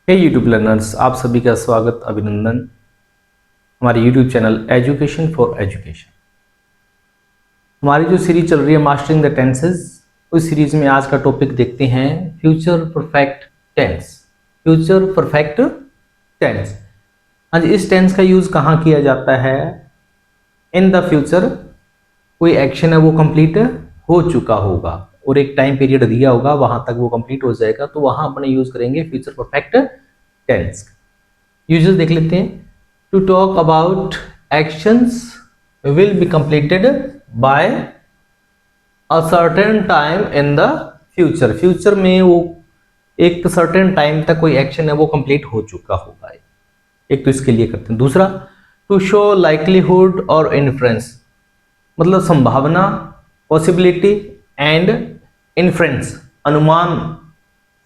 हे YouTube learners, आप सभी का स्वागत अभिनंदन हमारे YouTube channel education for education. हमारी जो सीरीज चल रही है मास्टरिंग द टेंसेस, उस सीरीज में आज का टॉपिक देखते हैं future perfect tense. Future perfect tense, आज इस टेंस का यूज कहाँ किया जाता है? इन द फ्यूचर कोई एक्शन है वो कंप्लीट हो चुका होगा और एक टाइम पीरियड दिया होगा, वहां तक वो कंप्लीट हो जाएगा, तो वहां अपने यूज करेंगे फ्यूचर परफेक्ट टेंस। यूजेस देख लेते हैं। To talk about actions will be completed by a certain time in the future. Future में वो एक सर्टेन टाइम तक कोई एक्शन है वो कंप्लीट हो चुका होगा। एक तो इसके लिए करते हैं। दूसरा, टू शो लाइकलीहुड और इन्फ्रेंस, मतलब संभावना, पॉसिबिलिटी एंड इन्फ्रेंस, अनुमान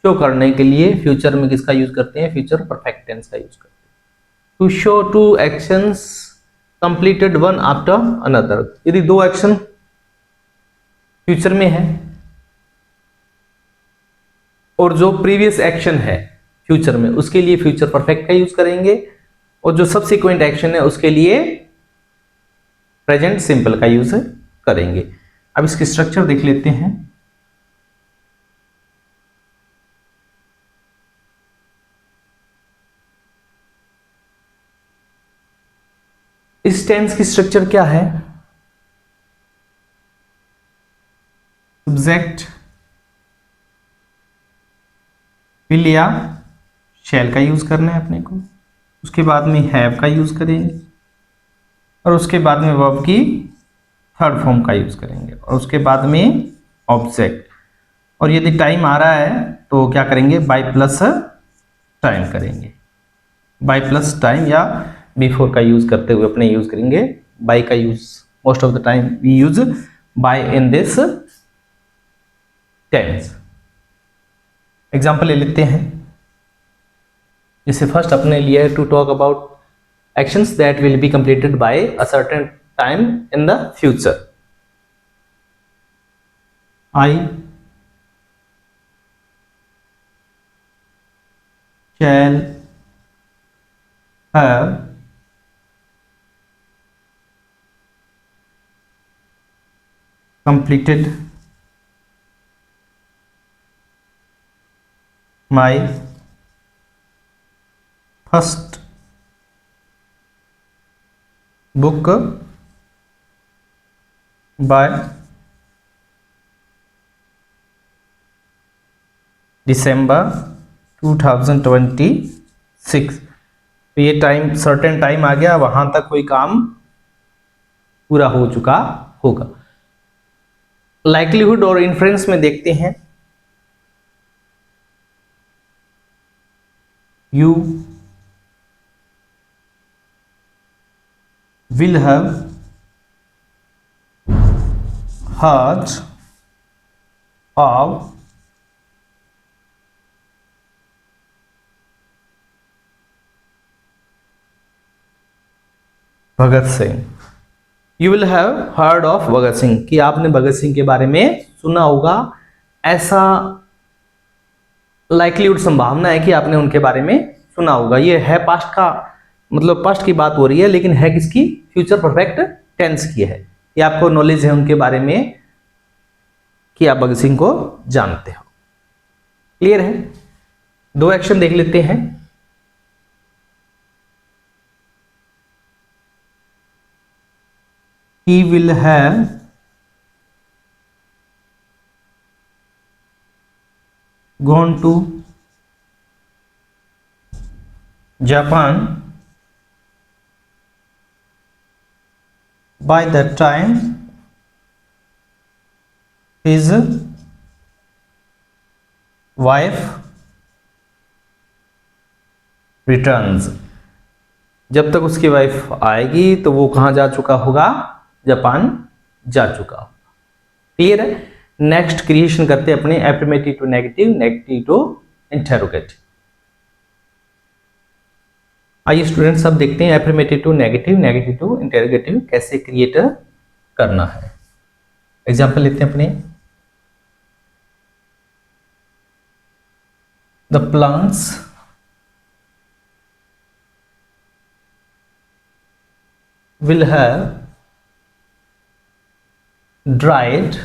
शो करने के लिए फ्यूचर में किसका यूज करते हैं? फ्यूचर परफेक्ट टेंस का यूज करते हैं। To show two actions completed one after another, यदि दो एक्शन फ्यूचर में है और जो प्रीवियस एक्शन है फ्यूचर में, उसके लिए फ्यूचर परफेक्ट का यूज करेंगे, और जो सबसिक्वेंट एक्शन है उसके लिए प्रेजेंट सिंपल का यूज करेंगे। अब इसकी स्ट्रक्चर देख लेते हैं। इस टेंस की स्ट्रक्चर क्या है? सब्जेक्ट विल या शैल का यूज करना है अपने को, उसके बाद में हैव का यूज करेंगे, और उसके बाद में वर्ब की थर्ड फॉर्म का यूज करेंगे, और उसके बाद में ऑब्जेक्ट। और यदि टाइम आ रहा है तो क्या करेंगे? बाय प्लस टाइम करेंगे। बाय प्लस टाइम या बिफोर का यूज करते हुए अपने यूज करेंगे बाय का use. Most of the time we use by in this tense. Example ले लेते हैं। जैसे फर्स्ट अपने लिया है, to talk about actions that will be completed by a certain time in the future. I shall have completed my first book by December 2026। तो ये time, certain time आ गया, वहां तक कोई काम पूरा हो चुका होगा। लाइक्लीहुड और इन्फ्रेंस में देखते हैं। You will have heard of Bhagat Singh. You will have heard of Bhagat Singh, कि आपने भगत सिंह के बारे में सुना होगा। ऐसा लाइक्लीहुड, संभावना है कि आपने उनके बारे में सुना होगा। ये है पास्ट का, मतलब पास्ट की बात हो रही है, लेकिन है किसकी? फ्यूचर परफेक्ट टेंस की है। कि आपको नॉलेज है उनके बारे में, कि आप भगत सिंह को जानते हो। क्लियर है? दो एक्शन देख लेते हैं। He will have gone to Japan by the time his wife returns। जब तक उसकी वाइफ आएगी तो वो कहाँ जा चुका होगा? जापान जा चुका होगा। क्लियर है? नेक्स्ट क्रिएशन करते हैं अपने affirmative to negative, negative to interrogative. आइए स्टूडेंट्स, अब देखते हैं affirmative to negative, negative to interrogative कैसे क्रिएट करना है। एग्जांपल लेते हैं अपने। The plants will have dried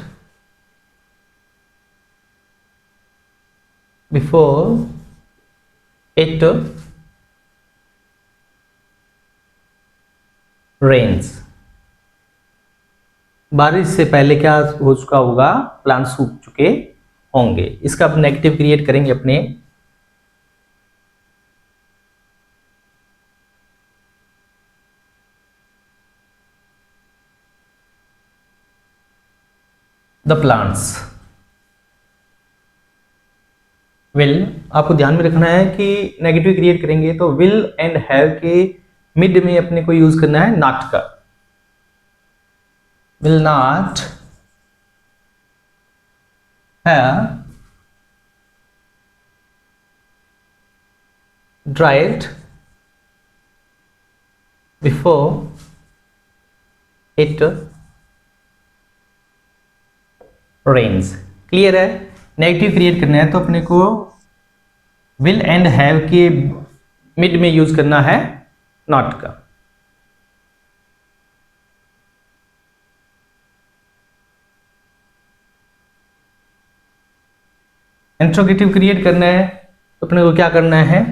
before it rains. बारिश से पहले क्या हो चुका होगा, प्लांट सूख चुके होंगे. इसका आप नेगेटिव क्रिएट करेंगे अपने द प्लांट्स विल. आपको ध्यान में रखना है कि नेगेटिव क्रिएट करेंगे तो विल एंड हैव के मिड में अपने को यूज करना है नॉट का. Will not have dried before it rains. Clear है. नेगेटिव क्रिएट करना है तो अपने को विल एंड हैव के मिड में यूज करना है नॉट का. इंट्रोगेटिव क्रिएट करना है तो अपने को क्या करना है,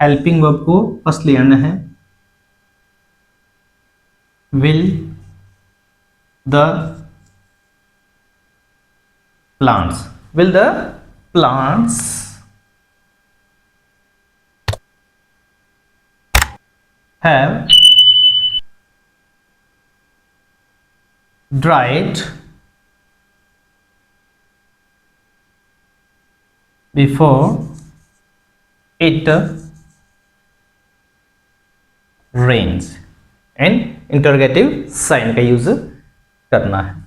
हेल्पिंग वर्ब को फर्स्ट ले आना है. Will the plants. Will the plants have dried before it rains? And interrogative sign का यूज करना है.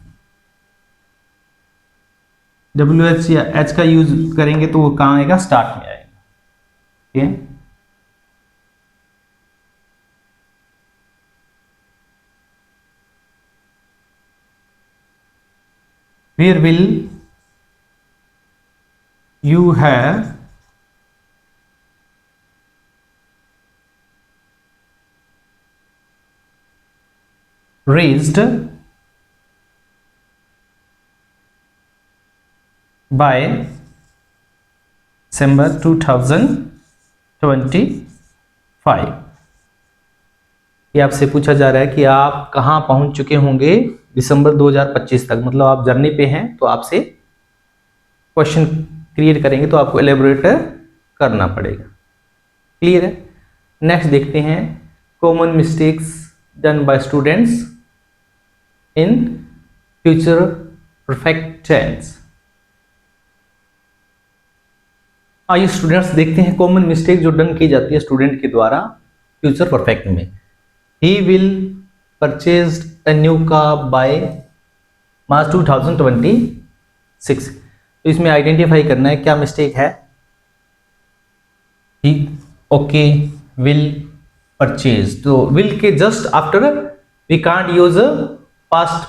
WH या H का यूज करेंगे तो वो कहाँ आएगा, स्टार्ट में आएगा. ठीक है. Where will you have raised by December 2025. ये आपसे पूछा जा रहा है कि आप कहाँ पहुंच चुके होंगे दिसंबर 2025 तक. मतलब आप जर्नी पे हैं तो आपसे क्वेश्चन क्रिएट करेंगे तो आपको एलेबोरेट करना पड़ेगा. क्लियर है. नेक्स्ट देखते हैं common mistakes done by students in future perfect tense. आइए स्टूडेंट्स देखते हैं कॉमन मिस्टेक जो डन की जाती है स्टूडेंट के द्वारा फ्यूचर परफेक्ट में. He will purchased a new car by March 2026. तो इसमें आइडेंटिफाई करना है क्या मिस्टेक है. He okay will purchase. तो विल के just after we can't use past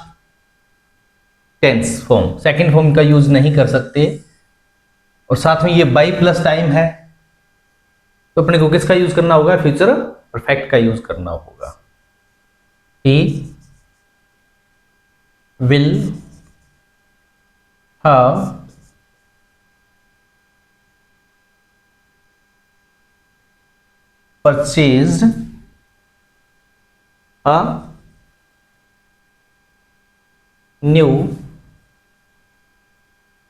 tense form, second form का यूज नहीं कर सकते. और साथ में ये बाई प्लस टाइम है तो अपने को किसका यूज करना होगा, फ्यूचर परफेक्ट का यूज करना होगा. He will have purchased a new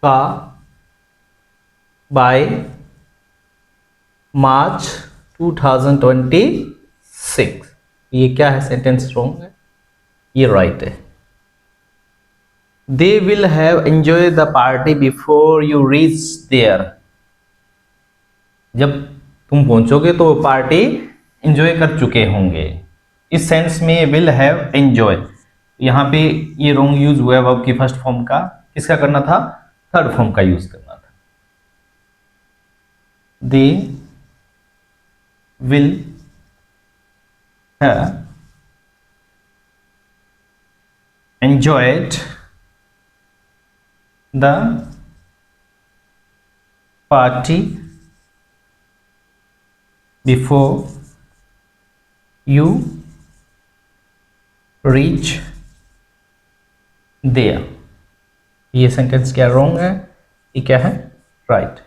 car by March 2026. ये क्या है, सेंटेंस रॉन्ग है, ये राइट है. They will have enjoyed the party before you reach there. जब तुम पहुंचोगे तो वो पार्टी एंजॉय कर चुके होंगे. इस सेंस में will have enjoy, यहाँ पे ये रॉन्ग यूज हुआ है वर्ब की फर्स्ट फॉर्म का. किसका करना था, थर्ड फॉर्म का यूज करना था. They will have enjoyed the party before you reach there. ये सेंटेंस क्या रॉन्ग है, ये क्या है right.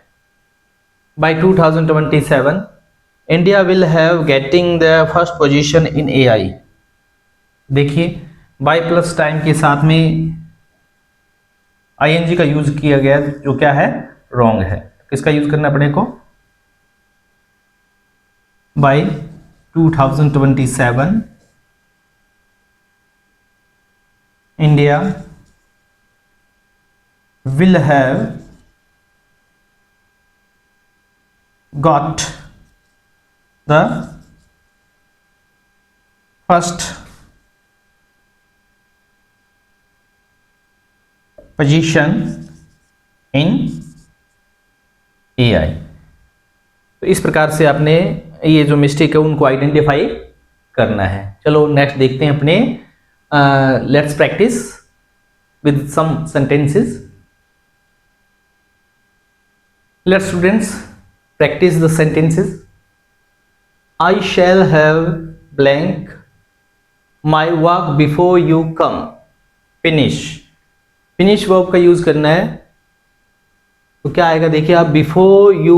By 2027 India will have getting the first position in AI. देखिए बाय प्लस टाइम के साथ में आईएनजी का यूज किया गया जो क्या है रॉन्ग है। किसका यूज करना पड़े को, by 2027 India will have got the first position in AI. तो इस प्रकार से आपने ये जो मिस्टेक है उनको आइडेंटिफाई करना है। चलो नेक्स्ट देखते हैं अपने let's practise with some sentences. Let's students practise the sentences. I shall have blank my work before you come. Finish, finish verb का यूज करना है तो क्या आएगा, देखिए आप बिफोर यू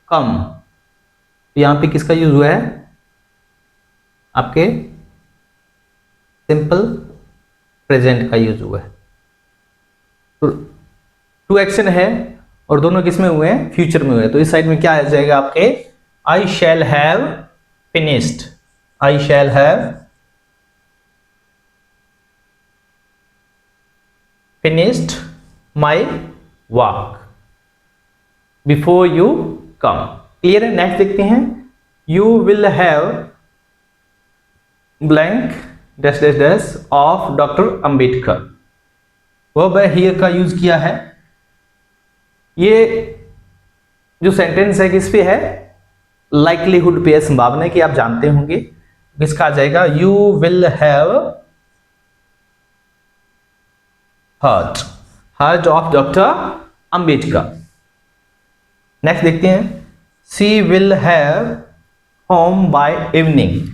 कम, यहां पे किसका यूज हुआ है, आपके सिंपल प्रेजेंट का यूज हुआ है। तो टू एक्शन है और दोनों किस में हुए हैं, फ्यूचर में हुए हैं। तो इस साइड में क्या आ जाएगा आपके, I shall have finished, I shall have finished my work before you come. Clear है। नेक्स्ट देखते हैं, you will have blank dash dash dash of doctor Ambedkar. Verb hear का यूज किया है। ये जो सेंटेंस है किस पे है, लाइकलीहुड पे है, संभावना है कि आप जानते होंगे। किसका आ जाएगा, you will have heard of doctor Ambedkar. Next देखते हैं, she will have home by evening.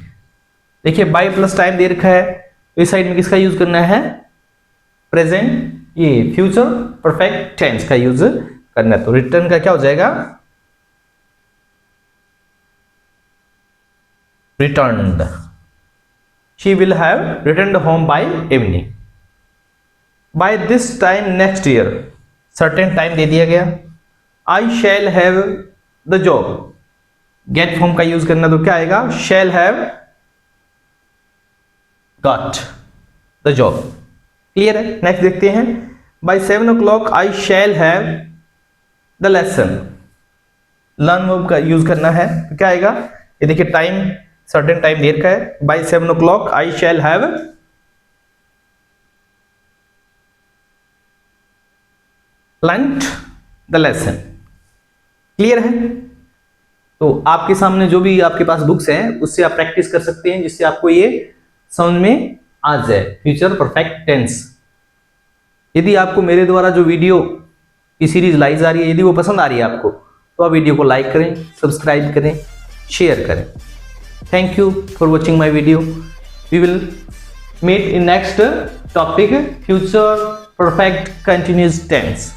देखिए बाय प्लस टाइम दे रखा है तो इस साइड में किसका यूज करना है, प्रेजेंट, ये फ्यूचर परफेक्ट टेंस का यूज करना है। तो रिटर्न का क्या हो जाएगा, returned. She will have returned home by evening. By this time next year, certain time दे दिया गया। I shall have the job, get form का यूज करना तो क्या आएगा, shall have got the job. Clear है। नेक्स्ट देखते हैं, by 7 o'clock I shall have the lesson. Learn verb का यूज करना है तो क्या आएगा, ये देखिए टाइम सर्टेन टाइम दे रखा है, by 7 o'clock I shall have learned the lesson. Clear है। तो आपके सामने जो भी आपके पास बुक्स हैं उससे आप प्रैक्टिस कर सकते हैं, जिससे आपको ये समझ में आ जाए फ्यूचर परफेक्ट टेंस। यदि आपको मेरे द्वारा जो वीडियो की सीरीज लाई जा रही है, यदि वो पसंद आ रही है आपको, तो आप वीडियो को लाइक करें, सब्सक्राइब करें, शेयर करें। Thank you for watching my video. We will meet in next topic, future perfect continuous tense.